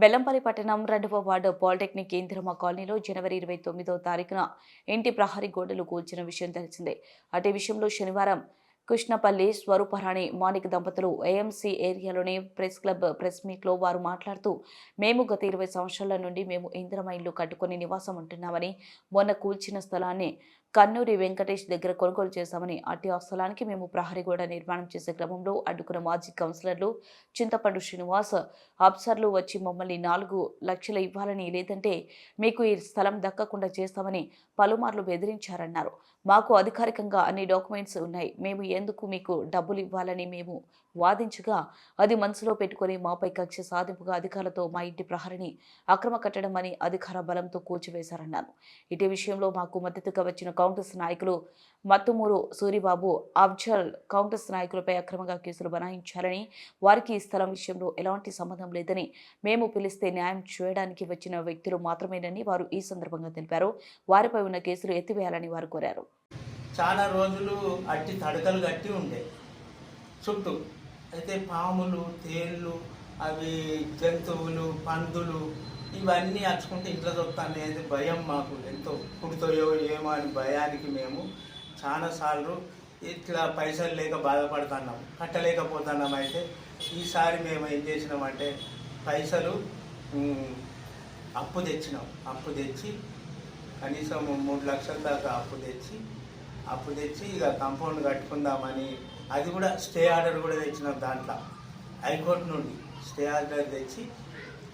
బెల్లంపల్లి పట్టణం 2వ ward polytechnic Indiramma కాలనీలో జనవరి 29వ తారీఖున ఇంటి ప్రహరీ గోడలు కూల్చిన విషయం తెలిసిందే. అదే విషయంలో శనివారం కృష్ణపల్లి స్వరూపరాణి మాణిక్ దంపతులు ఏఎంసీ ఏరియాలోని ప్రెస్ క్లబ్ ప్రెస్ మీట్లో వారు మాట్లాడుతూ, మేము గత 20 సంవత్సరాల నుండి మేము ఇందిరమ్మ ఇల్లు కట్టుకుని నివాసం ఉంటున్నామని, మొన్న కూల్చిన స్థలాన్ని కన్నూరి వెంకటేష్ దగ్గర కొనుగోలు చేశామని, అట్టి ఆ స్థలానికి మేము ప్రహరీ గోడ నిర్మాణం చేసే క్రమంలో అడ్డుకున్న మాజీ కౌన్సిలర్లు చింతపండు శ్రీనివాస్ అఫ్సర్లు వచ్చి మమ్మల్ని 4 లక్షలు ఇవ్వాలని, లేదంటే మీకు ఈ స్థలం దక్కకుండా చేస్తామని పలుమార్లు బెదిరించారన్నారు. మాకు అధికారికంగా అన్ని డాక్యుమెంట్స్ ఉన్నాయి. మేము ఎందుకు మీకు డబ్బులు ఇవ్వాలని మేము వాదించగా, అది మనసులో పెట్టుకుని మాపై కక్ష సాధింపుగా అధికారులతో మా ఇంటి ప్రహరిని అక్రమ కట్టడం అని అధికార బలంతో కూల్చివేశారన్నారు. ఇదే విషయంలో మాకు మద్దతుగా వచ్చిన కాంగ్రెస్ నాయకులు మత్తుమూరు సూరిబాబు, అఫ్జల్ కాంగ్రెస్ నాయకులపై అక్రమంగా కేసులు బనాయించారని, వారికి ఈ స్థలం విషయంలో ఎలాంటి సంబంధం లేదని, మేము పిలిస్తే న్యాయం చేయడానికి వచ్చిన వ్యక్తులు మాత్రమేనని వారు ఈ సందర్భంగా తెలిపారు. వారిపై ఉన్న కేసులు ఎత్తివేయాలని వారు కోరారు. చాలా రోజులు అట్టి తడకలు కట్టి ఉండే చుట్టూ అయితే పాములు, తేళ్ళు, అవి జంతువులు, పందులు ఇవన్నీ అచ్చుకుంటే ఇంట్లో అనేది భయం. మాకు ఎంతో పుడుతాయో ఏమో అని భయానికి మేము చాలాసార్లు ఇట్లా పైసలు లేక బాధపడుతున్నాం, కట్టలేకపోతున్నాం. అయితే ఈసారి మేము ఏం చేసినామంటే పైసలు అప్పు తెచ్చి కనీసం 3 లక్షల దాకా అప్పు తెచ్చి ఇక కాంపౌండ్ కట్టుకుందామని, అది కూడా స్టే ఆర్డర్ కూడా తెచ్చినాం. దాంట్లో హైకోర్టు నుండి స్టే ఆర్డర్ తెచ్చి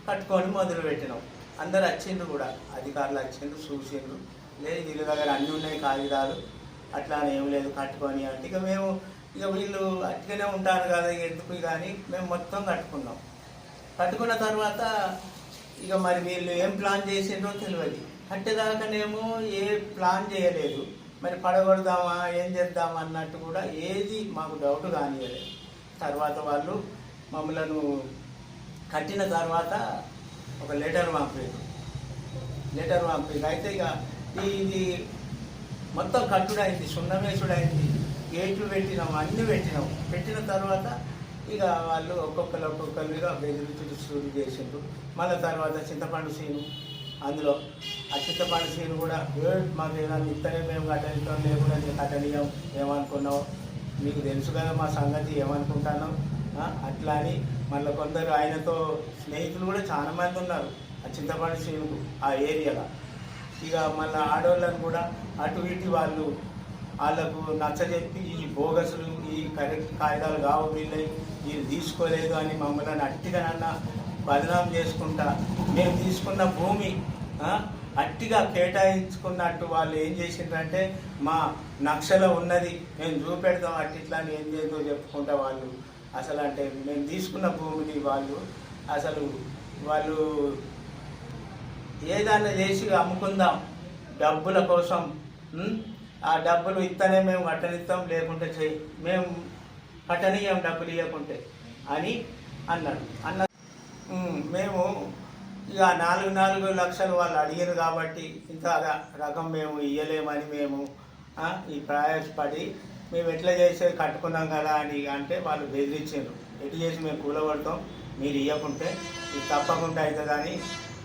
కట్టుకొని మొదలు పెట్టినాం. అందరు వచ్చిండ్రు కూడా, అధికారులు వచ్చిండ్రు, చూసిండ్రు. లేదు వీళ్ళ దగ్గర అన్నీ ఉన్నాయి కాగితాలు, అట్లా ఏం లేదు కట్టుకొని అంటే ఇక వీళ్ళు అట్టుగానే ఉంటారు కదా ఎందుకు కానీ మేము మొత్తం కట్టుకున్న తర్వాత ఇక మరి వీళ్ళు ఏం ప్లాన్ చేసిండ్రో తెలియదు. కట్టేదాకానేమో ఏ ప్లాన్ చేయలేదు. మరి పడగొడదామా ఏం చేద్దామా అన్నట్టు కూడా ఏది మాకు డౌట్ కానియలేదు. తర్వాత వాళ్ళు మమ్మలను కట్టిన తర్వాత ఒక లెటర్ పంపారు. అయితే ఇక ఇది మొత్తం కట్టుడైంది, సున్నమేసుడైంది, గేట్లు అన్నీ పెట్టిన తర్వాత ఇక వాళ్ళు ఒక్కొక్కరుగా బెదిరించుడు షూరు చేసిండ్రు. మళ్ళీ తర్వాత చింతపండు సీను, అందులో ఆ చింతపండు సీను కూడా మాకు ఏదైనా ఇస్తేనే మేము కట్టనిస్తాం, లేకుండా కట్టనీయం, ఏమనుకున్నావు మీకు తెలుసు కదా మా సంగతి, ఏమనుకుంటున్నాం అట్లా అని. మళ్ళీ కొందరు ఆయనతో స్నేహితులు కూడా చాలా మంది ఉన్నారు ఆ చింతపండు సీనుకు ఆ ఏరియాలో. ఇక మళ్ళీ ఆడవాళ్ళని కూడా అటు ఇటు వాళ్ళకు నచ్చజెప్పి ఈ బోగసులు, ఈ కరెక్ట్ కాగితాలు కావు వీళ్ళు తీసుకోలేదు అని మమ్మల్ని అట్టిగానన్నా బదనాం చేసుకుంటా మేము తీసుకున్న భూమి అట్టిగా కేటాయించుకున్నట్టు వాళ్ళు ఏం చేసిండ్రంటే మా నక్షలో ఉన్నది మేము చూపెడతాం అట్టిట్లా అని ఏం చేద్దో చెప్పుకుంటా వాళ్ళు అసలు అంటే మేము తీసుకున్న భూమిని వాళ్ళు ఏదైనా చేసి అమ్ముకుందాం డబ్బుల కోసం, ఆ డబ్బులు ఇస్తేనే మేము కట్టనిస్తాం, లేకుంటే మేము కట్టనీయం డబ్బులు ఇవ్వకుంటే అని అన్నాడు. మేము ఇక 4 లక్షలు వాళ్ళు అడిగారు కాబట్టి ఇంత రకం మేము ఇవ్వలేమని మేము ఈ ప్రయాసపడి మేము ఎట్లా చేసే కట్టుకున్నాం కదా అని అంటే వాళ్ళు బెదిరించారు. ఎటు చేసి మేము కూలబడతాం, మీరు ఇవ్వకుంటే ఇది తప్పకుండా అవుతుందని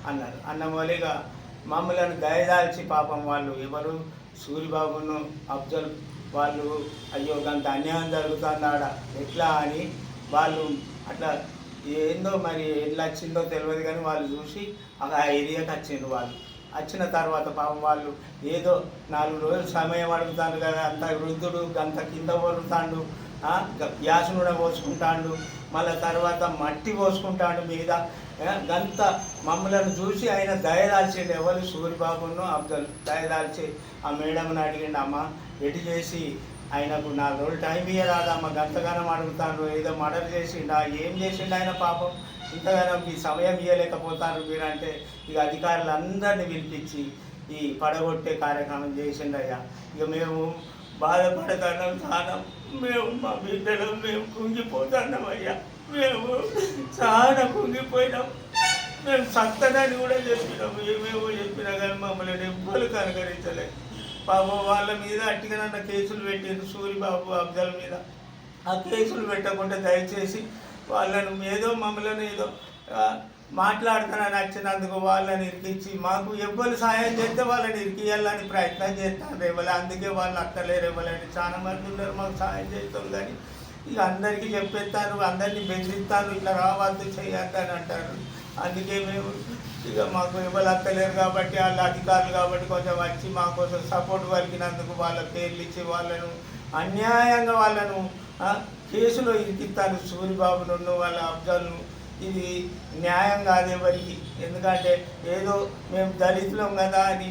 అన్నారు. అన్న మూలిగా మమ్మల్ని దయదాల్చి పాపం వాళ్ళు ఎవరు సూరిబాబును అఫ్జల్ వాళ్ళు అయ్యో గంత అన్యాయం జరుగుతుందాడ ఎట్లా అని వాళ్ళు అట్లా ఏందో మరి ఎట్లా వచ్చిందో తెలియదు కానీ వాళ్ళు చూసి ఆ ఏరియాకి వచ్చిండ్రు. వాళ్ళు వచ్చిన తర్వాత పాపం వాళ్ళు ఏదో 4 రోజులు సమయం అడుగుతాడు కదా, అంత వృద్ధుడు గంత కింద పోరుతాడు, గ్యాస్ నూనె పోసుకుంటాడు, మళ్ళీ తర్వాత మట్టి పోసుకుంటాడు మీద. గంత మమ్మల్ని చూసి ఆయన దయదాల్చిండు. ఎవరు సూరిబాబును అఫ్జల్ దయదాల్చి ఆ మేడంని అడిగిండు, అమ్మ ఎటు చేసి ఆయనకు 4 రోజులు టైం ఇయ్యరాదమ్మ, గంతగానం అడుగుతాను, ఏదో మర్డర్ చేసిండా ఏం చేసిండు ఆయన పాపం, ఇంతగానం ఈ సమయం ఇవ్వలేకపోతారు మీరంటే ఇక అధికారులందరినీ పిలిపించి ఈ పడగొట్టే కార్యక్రమం చేసిండయ్యా. ఇక మేము బాధపడుతున్నాం చాలా, మేము మా బిడ్డలు మేము కుంగిపోతున్నాం అయ్యా, మేము చాలా కుంగిపోయినాం. మేము సత్తనని కూడా చెప్పినాము, ఏమేమో చెప్పినా కానీ మమ్మల్ని ఎవ్వరు కనుకరించలేదు. పాపం వాళ్ళ మీద అట్టిగా కేసులు పెట్టారు సూరిబాబు అఫ్జల్ మీద. ఆ కేసులు పెట్టకుండా దయచేసి వాళ్ళను ఏదో మమ్మల్ని ఏదో మాట్లాడుతానని వచ్చినందుకు వాళ్ళని ఇరికించి మాకు ఎవ్వరు సాయం చేస్తే వాళ్ళని ఇరికియాలని ప్రయత్నం చేస్తాను రేవలే. అందుకే వాళ్ళు అక్కర్లేరు ఇవ్వలేని చాలా మంది ఉన్నారు మాకు సాయం చేస్తాం. కానీ ఇక అందరికీ చెప్పేస్తాను, అందరినీ బెదిరిస్తాను, ఇట్లా రావద్దు చేయొద్దు అని అంటారు. అందుకే మేము ఇక మాకు ఎవరు అక్కలేరు కాబట్టి వాళ్ళ అధికారులు కాబట్టి కొంచెం వచ్చి మా కోసం సపోర్ట్ పలికినందుకు వాళ్ళ పేర్లు ఇచ్చి వాళ్ళను అన్యాయంగా వాళ్ళను కేసులో ఇరికిస్తాను. సూరిబాబును వాళ్ళ అబ్జాల్ను. ఇది న్యాయం కాదు ఎవరికి. ఎందుకంటే ఏదో మేము దళితులం కదా అని